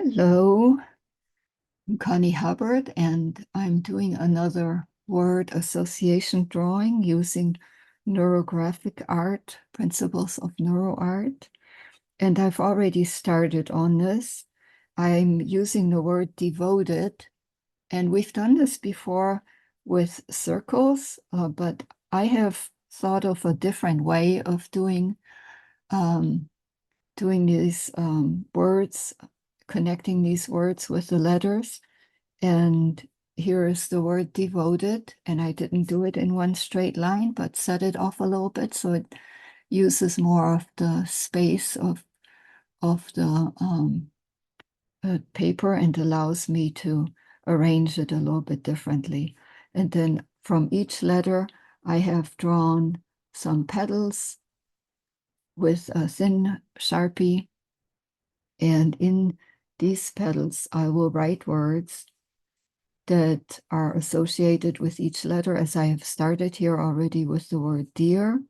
Hello, I'm Connie Hubbard, and I'm doing another word association drawing using neurographic art, principles of neuro art. And I've already started on this. I'm using the word devoted, and we've done this before with circles, but I have thought of a different way of um, doing these words, connecting these words with the letters. And here is the word devoted, and I didn't do it in one straight line, but set it off a little bit so it uses more of the space of the paper and allows me to arrange it a little bit differently. And then from each letter, I have drawn some petals with a thin Sharpie, and in these petals, I will write words that are associated with each letter, as I have started here already with the word dear.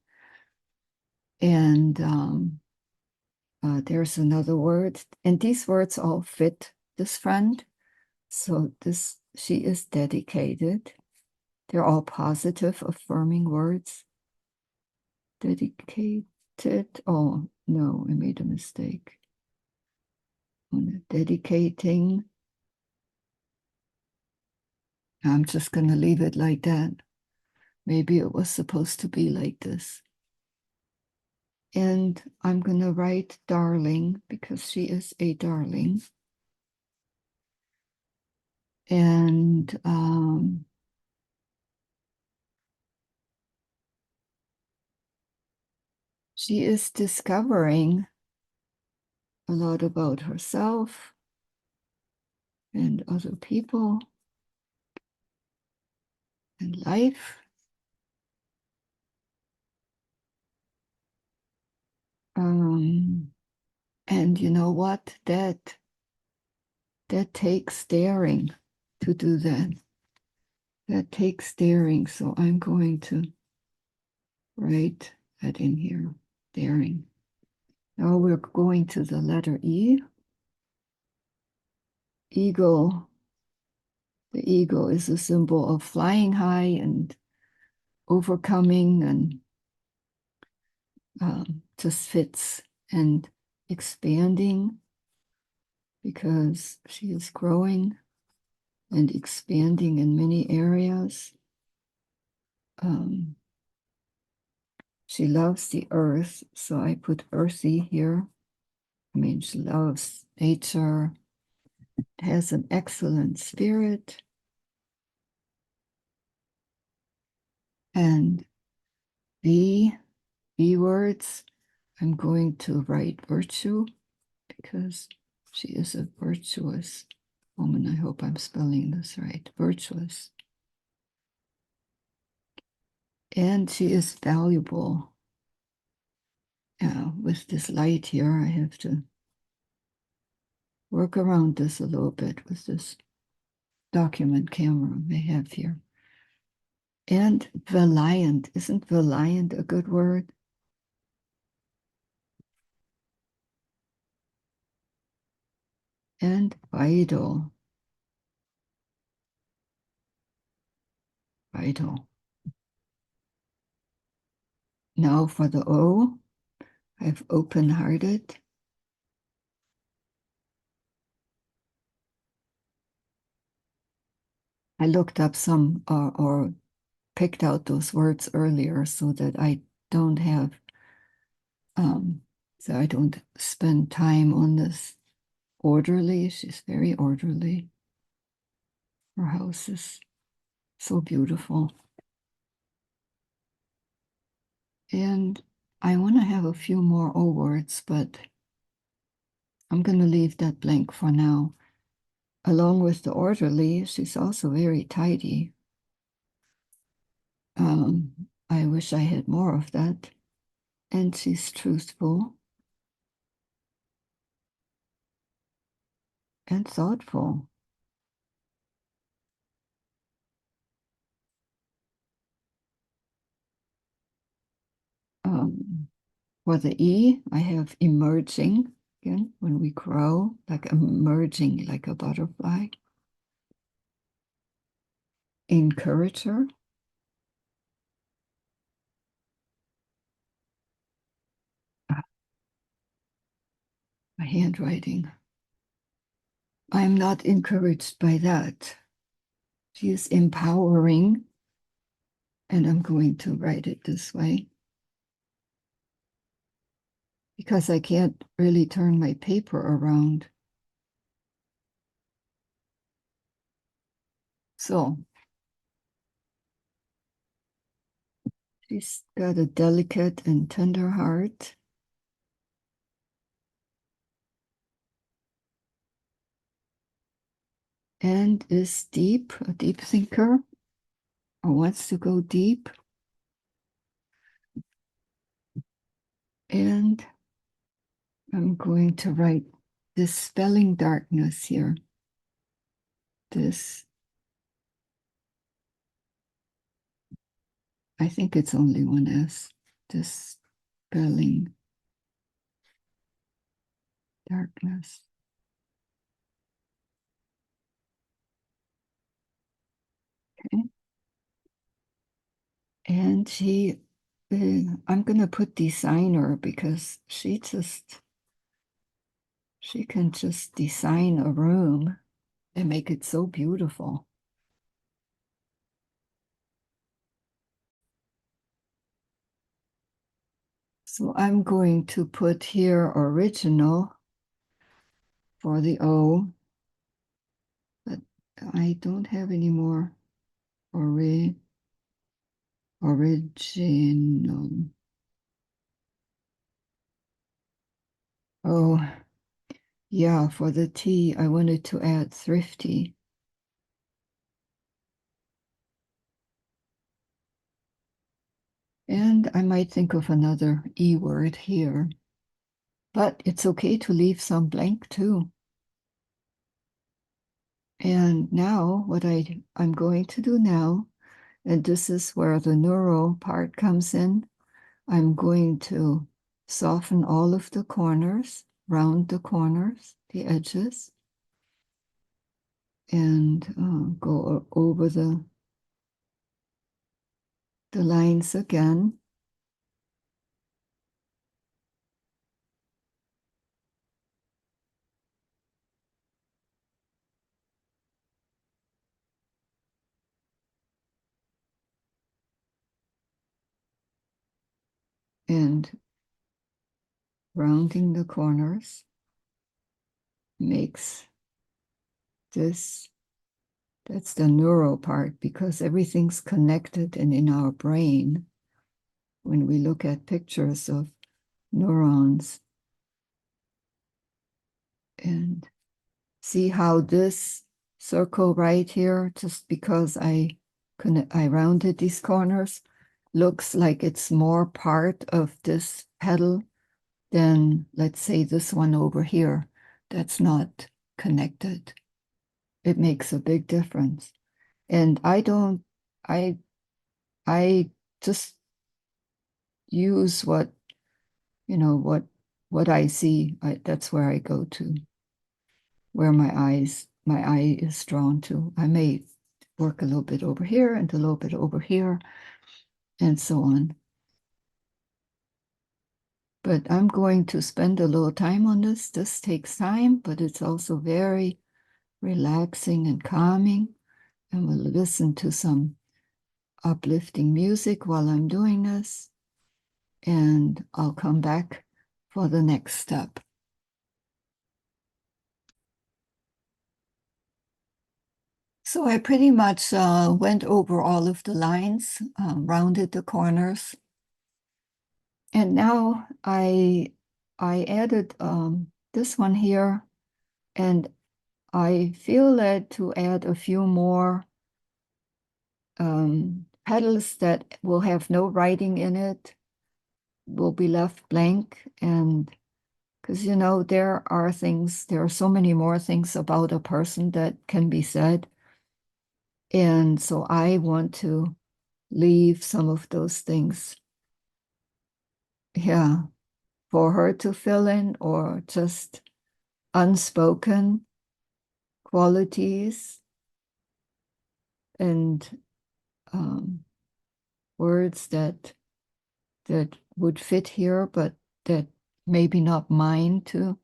And there's another word. And these words all fit this friend. So she is dedicated. They're all positive, affirming words. Dedicated. Oh, no, I made a mistake. Dedicating. I'm just going to leave it like that. Maybe it was supposed to be like this. And I'm going to write darling because she is a darling. And she is discovering a lot about herself and other people and life. And you know what? That takes daring to do that. That takes daring. So I'm going to write that in here, daring. Now we're going to the letter E. Eagle. The eagle is a symbol of flying high and overcoming, and just fits, and expanding because she is growing and expanding in many areas. She loves the earth, so I put earthy here. I mean, she loves nature, has an excellent spirit, and B words, I'm going to write virtue because she is a virtuous woman. I hope I'm spelling this right. Virtuous. And she is valuable. With this light here, I have to work around this a little bit with this document camera I have here. And valiant. Isn't valiant a good word? And vital. Vital. Now for the O, I have open-hearted. I looked up some or picked out those words earlier so that I don't have, so I don't spend time on this. Orderly, she's very orderly. Her house is so beautiful. And I want to have a few more O words, but I'm going to leave that blank for now. Along with the orderly, she's also very tidy. I wish I had more of that. And she's truthful and thoughtful. For the E, I have emerging, Again, when we grow, like emerging like a butterfly. Encourage her. My handwriting. I'm not encouraged by that. She is empowering, and I'm going to write it this way because I can't really turn my paper around. So she's got a delicate and tender heart. And is deep, a deep thinker, or wants to go deep. And I'm going to write dispelling darkness here. This, I think it's only one S. Dispelling darkness. Okay. And I'm going to put designer because she can just design a room and make it so beautiful. So I'm going to put here original for the O, but I don't have any more original. Oh, yeah, for the T, I wanted to add thrifty. And I might think of another E word here, but it's okay to leave some blank too. And now what I'm going to do now, and this is where the neuro part comes in, I'm going to soften all of the corners, round the corners, the edges, and go over the lines again. And rounding the corners makes this, that's the neuro part, because everything's connected and in our brain. When we look at pictures of neurons and see how this circle right here, just because I rounded these corners, looks like it's more part of this petal than, let's say, this one over here that's not connected. It makes a big difference. And I just use what, what I see. That's where I go to, where my eye is drawn to. I may work a little bit over here and a little bit over here and so on. But I'm going to spend a little time on this. This takes time, but it's also very relaxing and calming. And we'll listen to some uplifting music while I'm doing this. And I'll come back for the next step. So I pretty much went over all of the lines, rounded the corners. And now I added this one here, and I feel led to add a few more petals that will have no writing in it, will be left blank. And because, there are so many more things about a person that can be said. And so I want to leave some of those things, yeah, for her to fill in, or just unspoken qualities and words that would fit here, but that maybe not mine to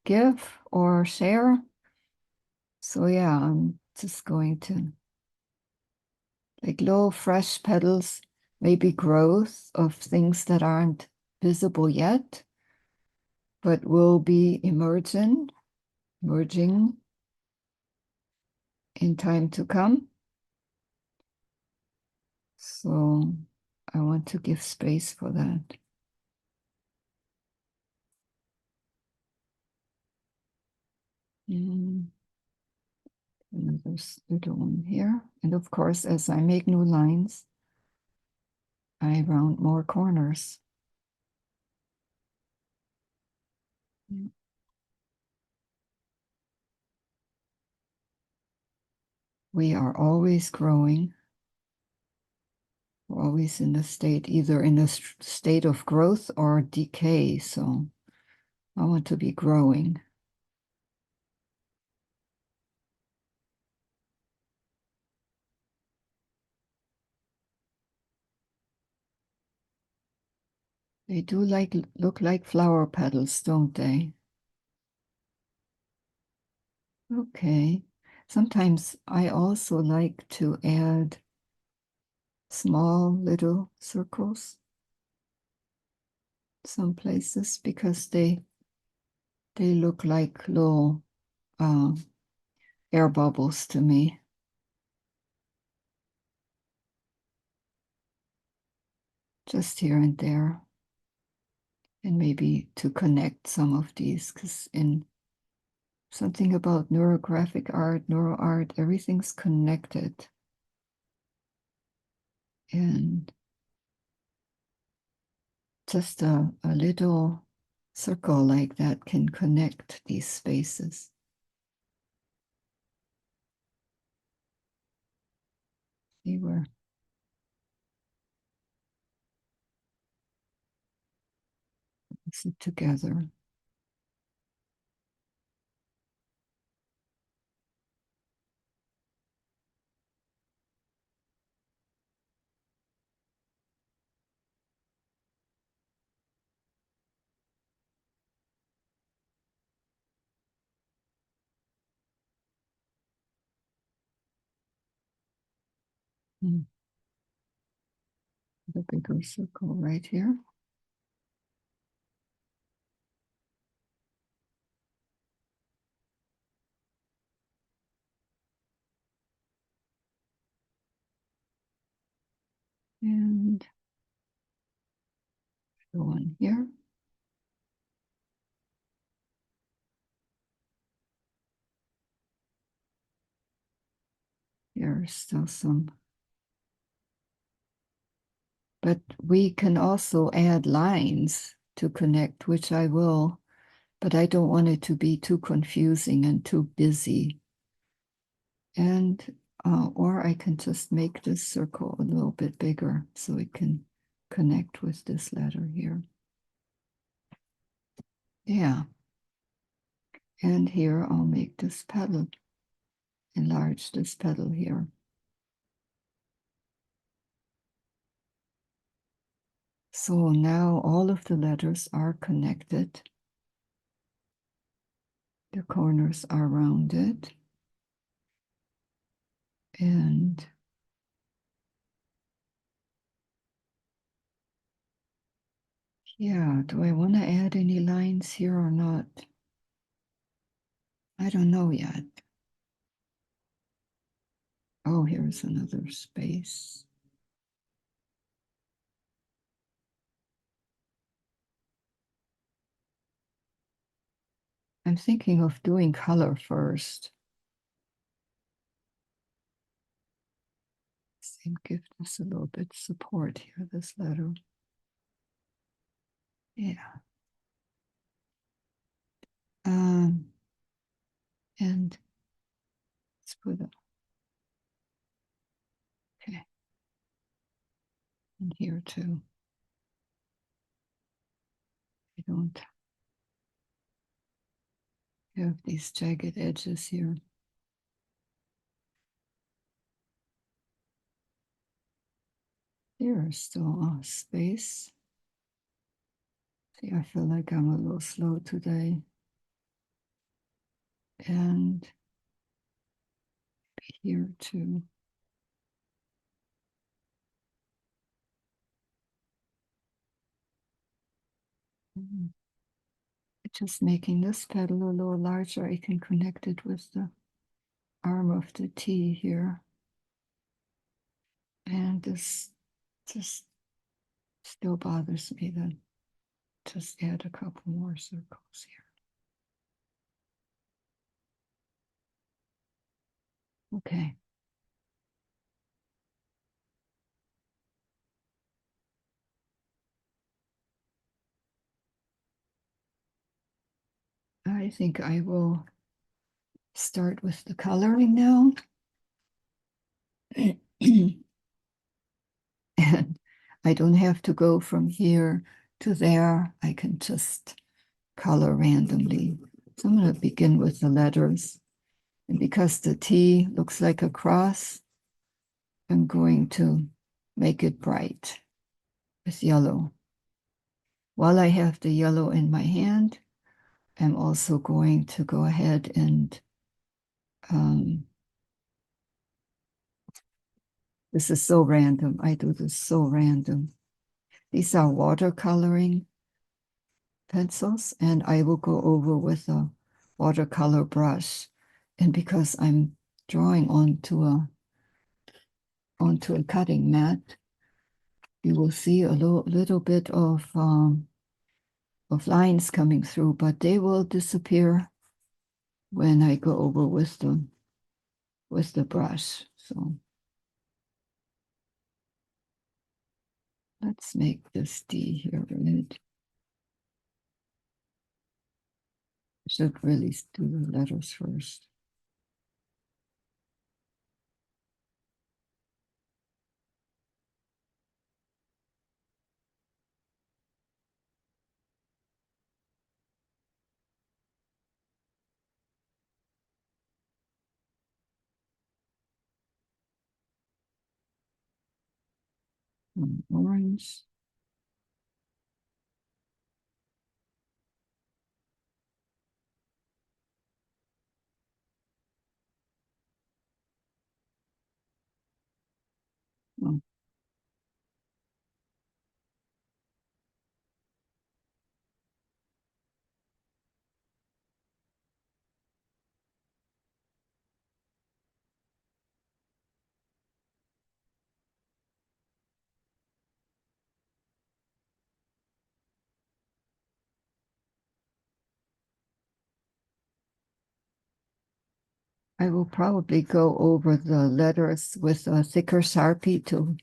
give or share. So yeah, I'm just going to like little fresh petals, maybe growth of things that aren't visible yet, but will be emerging in time to come. So I want to give space for that. And another little one here. And of course, as I make new lines, I round more corners. We are always growing. We're always in a state, either in a state of growth or decay. So I want to be growing. They do look like flower petals, don't they? Okay. Sometimes I also like to add small little circles some places because they look like little air bubbles to me. Just here and there. And maybe to connect some of these, because in something about neurographic art, neuro art, everything's connected. And just a little circle like that can connect these spaces. See where it's together. Mm. The bigger circle right here. And the one here. There's still some. But we can also add lines to connect, which I will, but I don't want it to be too confusing and too busy. And, or I can just make this circle a little bit bigger so it can connect with this letter here. Yeah. And here I'll make this petal, enlarge this petal here. So now all of the letters are connected. The corners are rounded. And yeah, do I want to add any lines here or not? I don't know yet. Oh, here's another space. I'm thinking of doing color first. Same give this a little bit support here, this letter. Yeah. And let's put it, okay. And here too. I have these jagged edges here. There's still space. See, I feel like I'm a little slow today. And here too. Just making this pedal a little larger, I can connect it with the arm of the T here. And this just still bothers me, then just add a couple more circles here. Okay. I think I will start with the coloring now. And I don't have to go from here to there. I can just color randomly. So I'm going to begin with the letters. And because the T looks like a cross, I'm going to make it bright with yellow. While I have the yellow in my hand, I'm also going to go ahead and this is so random. I do this so random. These are watercoloring pencils, and I will go over with a watercolor brush. And because I'm drawing onto a cutting mat, you will see a little bit of lines coming through, but they will disappear when I go over with the brush. So let's make this D here red. I should really do the letters first. Orange. Oh, I will probably go over the letters with a thicker Sharpie to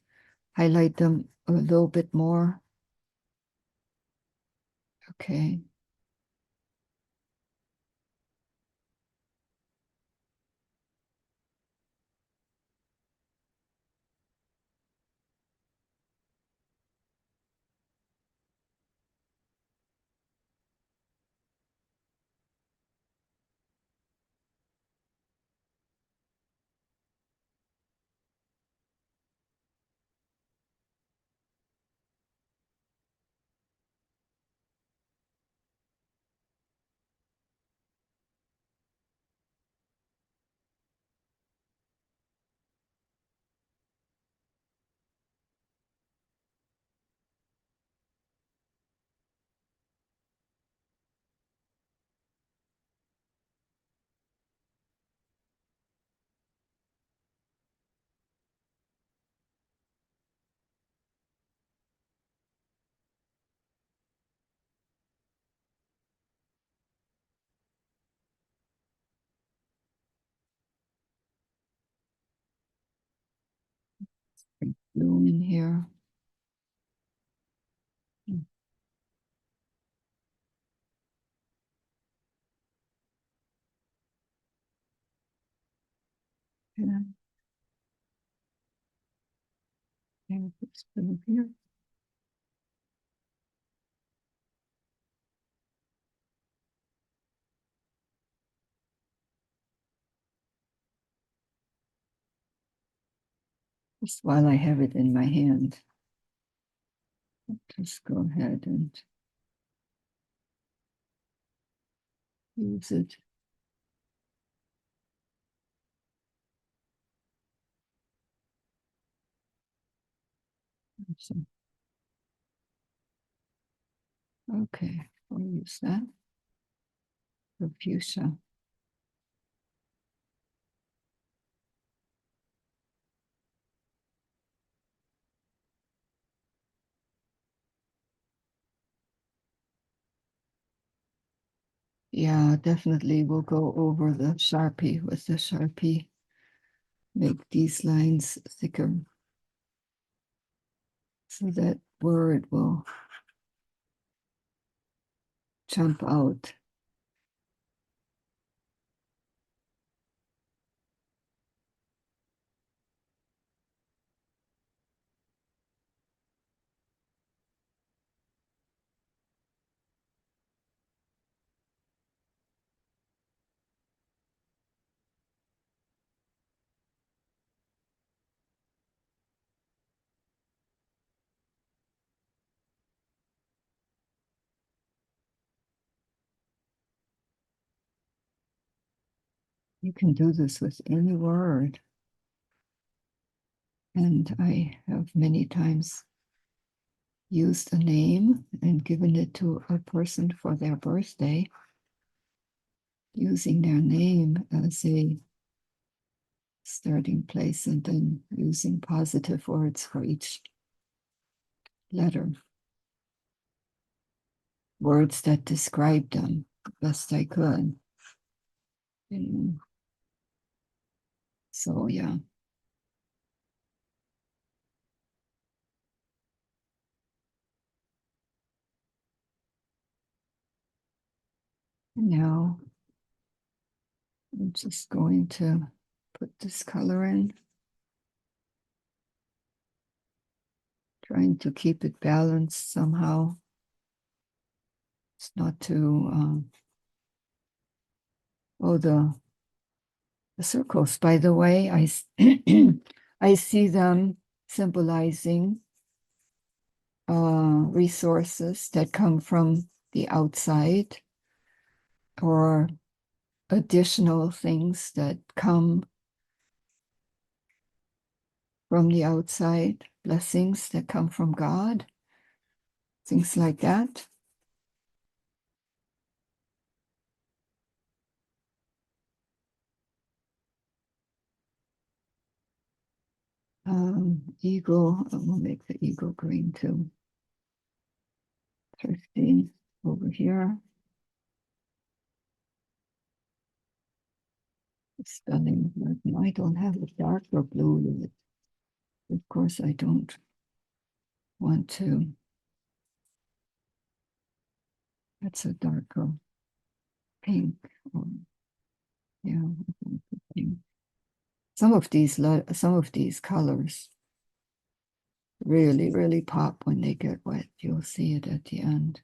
highlight them a little bit more. Okay. Blue in here. And this blue here. Just while I have it in my hand, just go ahead and use it. So, okay, I'll use that for fuchsia. Yeah, definitely we'll go over the Sharpie with the Sharpie. Make these lines thicker so that word will jump out. You can do this with any word. And I have many times used a name and given it to a person for their birthday, using their name as a starting place and then using positive words for each letter. Words that describe them the best I could. And so, yeah. Now I'm just going to put this color in, trying to keep it balanced somehow. It's not too, oh, the circles, by the way, I see them symbolizing resources that come from the outside or additional things that come from the outside, blessings that come from God, things like that. Eagle, we'll make the eagle green too. 15 over here. Spelling, I don't have a darker blue yet. Of course, I don't want to. That's a darker pink. Or, yeah, pink. Some of these colors really, really pop when they get wet. You'll see it at the end.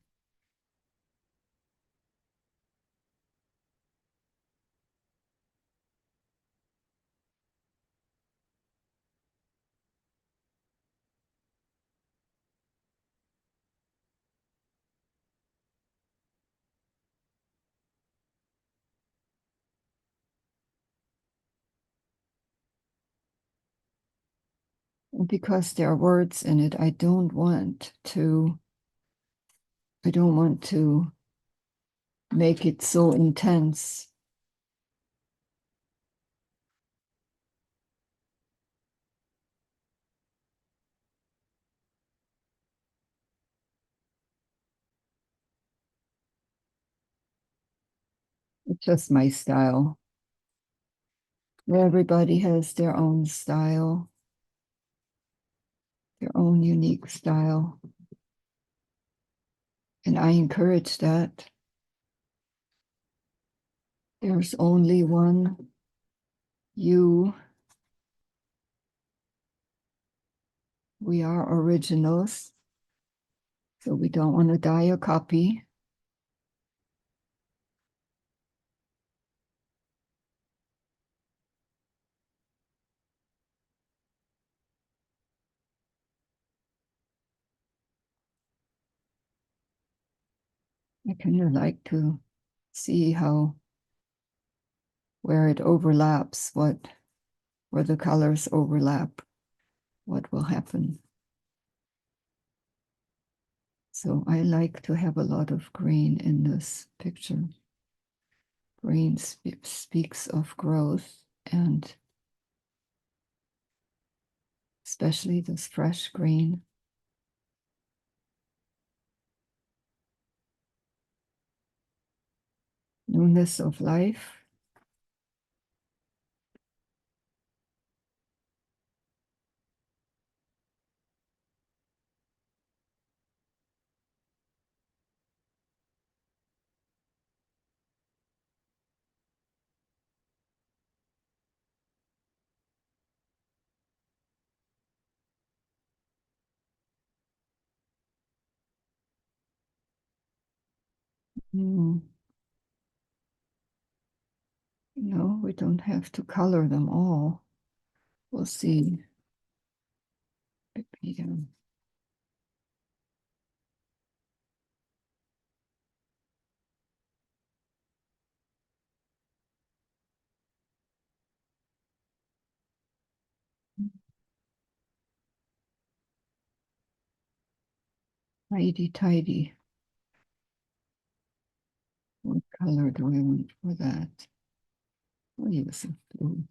Because there are words in it, I don't want to make it so intense. It's just my style. Everybody has their own style, their own unique style. And I encourage that. There's only one you. We are originals, so we don't want to die a copy. I kind of like to see how where it overlaps, where the colors overlap, what will happen. So I like to have a lot of green in this picture. Green speaks of growth, and especially this fresh green. Newness of life. Mm. No, we don't have to color them all. We'll see. Maybe, tidy, tidy. What color do I want for that? I'll use a blue.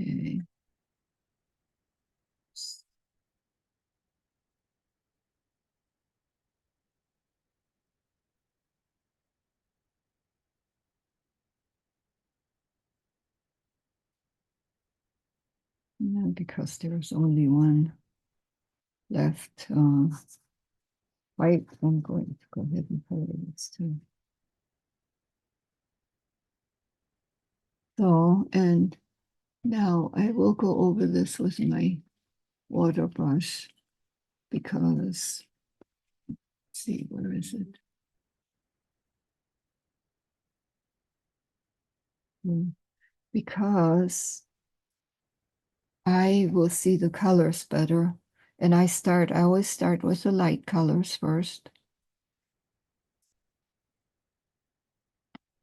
Okay. Yeah, because there's only one left. White, I'm going to go ahead and color this too. So, and now I will go over this with my water brush because, let's see, where is it? Because I will see the colors better. And I always start with the light colors first.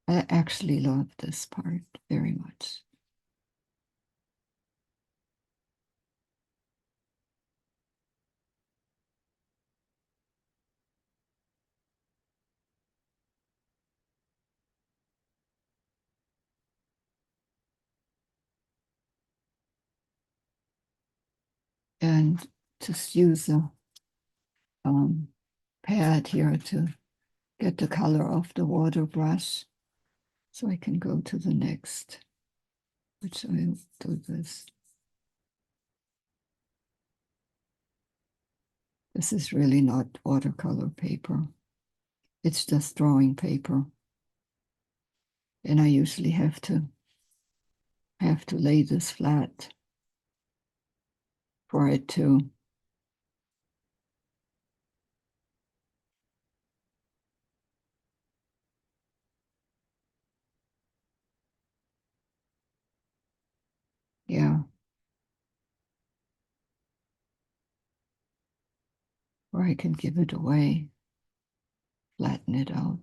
I actually love this part very much. And just use a pad here to get the color off the water brush. So I can go to the next, which I'll do this. This is really not watercolor paper. It's just drawing paper. And I usually have to lay this flat for it to yeah, or I can give it away, flatten it out.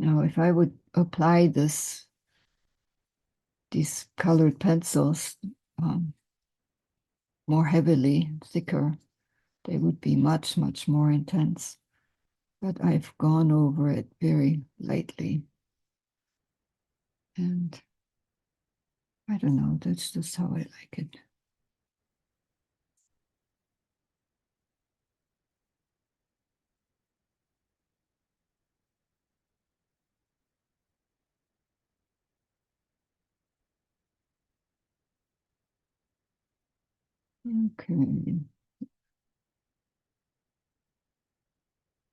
Now, if I would apply these colored pencils more heavily, thicker, they would be much, much more intense. But I've gone over it very lightly. And I don't know, that's just how I like it. Okay.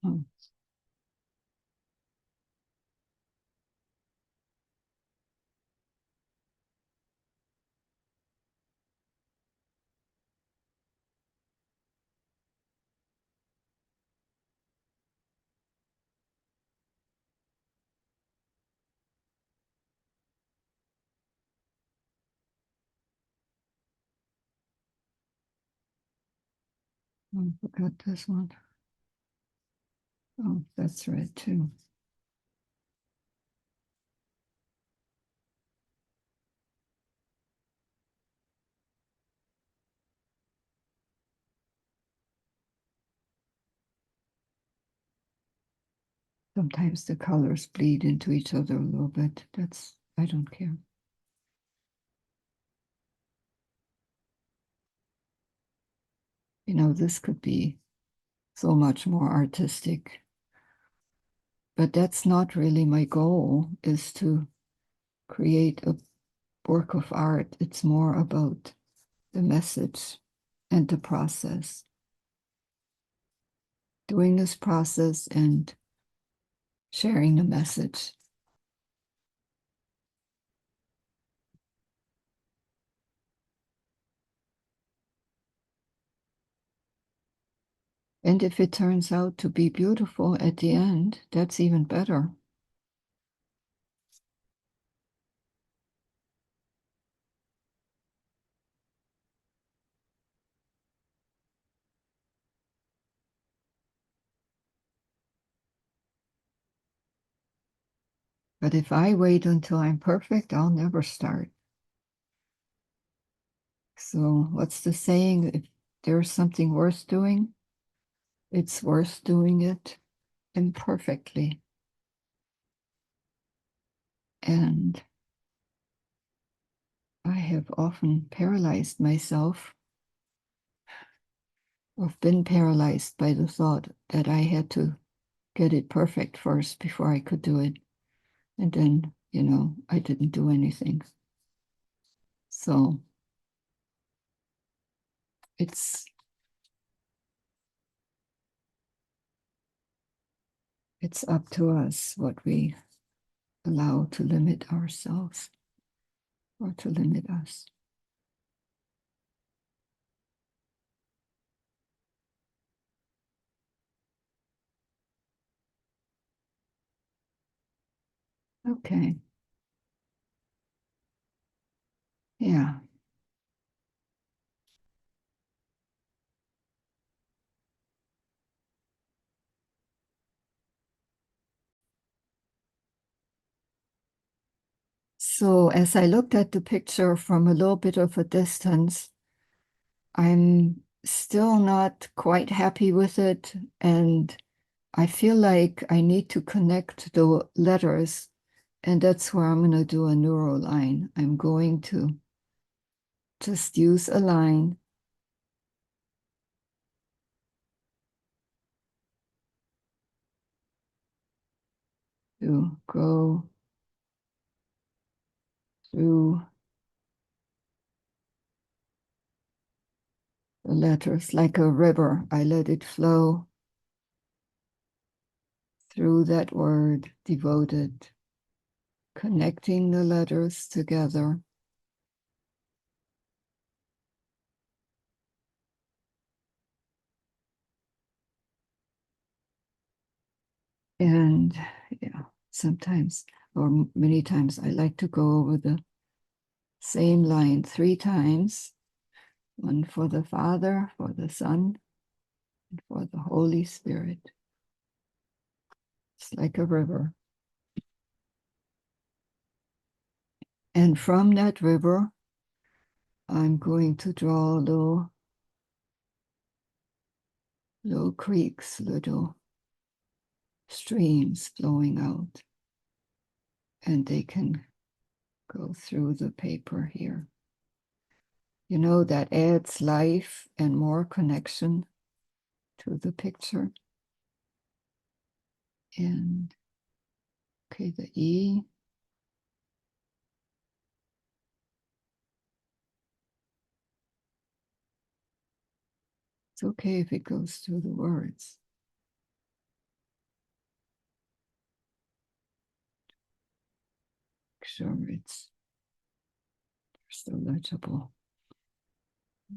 Oh, Oh, I forgot this one. Oh, that's red too. Sometimes the colors bleed into each other a little bit. I don't care. You know, this could be so much more artistic, but that's not really my goal, is to create a work of art. It's more about the message and the process. Doing this process and sharing the message. And if it turns out to be beautiful at the end, that's even better. But if I wait until I'm perfect, I'll never start. So, what's the saying? If there's something worth doing, it's worth doing it imperfectly. And I have often paralyzed myself, or been paralyzed by the thought that I had to get it perfect first before I could do it. And then, I didn't do anything. So it's up to us what we allow to limit ourselves or to limit us. Okay. Yeah. So as I looked at the picture from a little bit of a distance, I'm still not quite happy with it. And I feel like I need to connect the letters. And that's where I'm going to do a neuro line. I'm going to just use a line to go through the letters like a river. I let it flow through that word, devoted, connecting the letters together. And yeah, sometimes or many times I like to go over the same line 3 times, one for the Father, for the Son, and for the Holy Spirit. It's like a river. And from that river, I'm going to draw little creeks, little streams flowing out. And they can go through the paper here. That adds life and more connection to the picture. And okay, the E. It's okay if it goes through the words. Make sure it's still legible.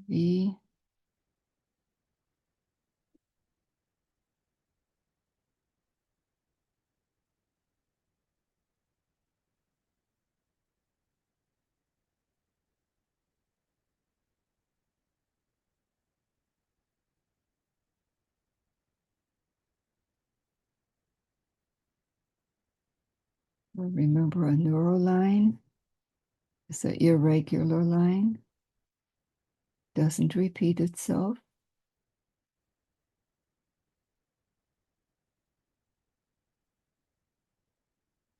V. Remember, a neuroline is an irregular line, doesn't repeat itself.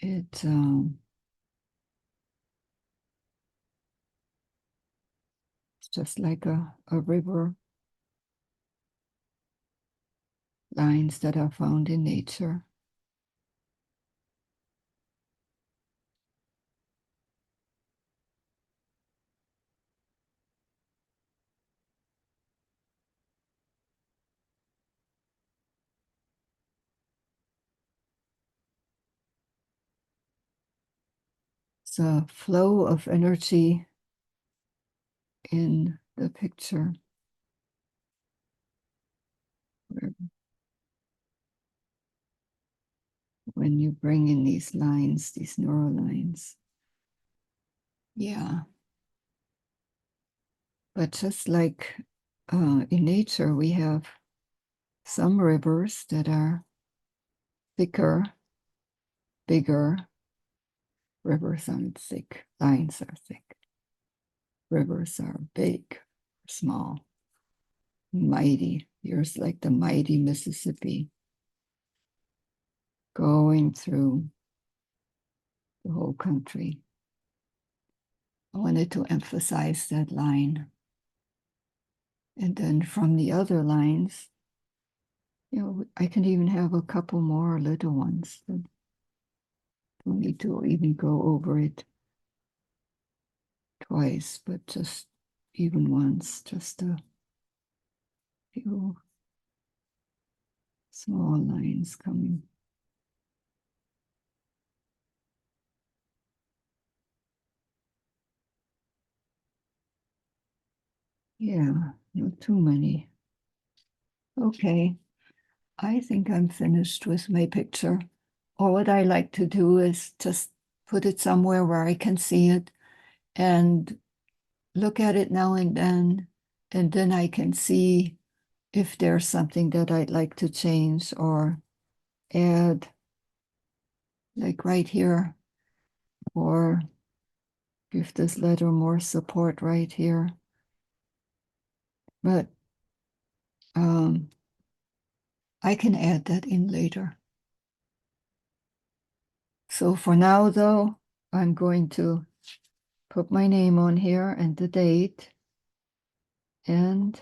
It's just like a river, lines that are found in nature. It's a flow of energy in the picture. When you bring in these lines, these neural lines. Yeah. But just like in nature, we have some rivers that are thicker, bigger. Rivers aren't thick, lines are thick. Rivers are big, small, mighty. Here's like the mighty Mississippi going through the whole country. I wanted to emphasize that line. And then from the other lines, I can even have a couple more little ones. Don't need to even go over it twice, but just even once, just a few small lines coming. Yeah, not too many. Okay, I think I'm finished with my picture. Or what I like to do is just put it somewhere where I can see it and look at it now and then I can see if there's something that I'd like to change or add, like right here, or give this letter more support right here. But I can add that in later. So for now, though, I'm going to put my name on here and the date and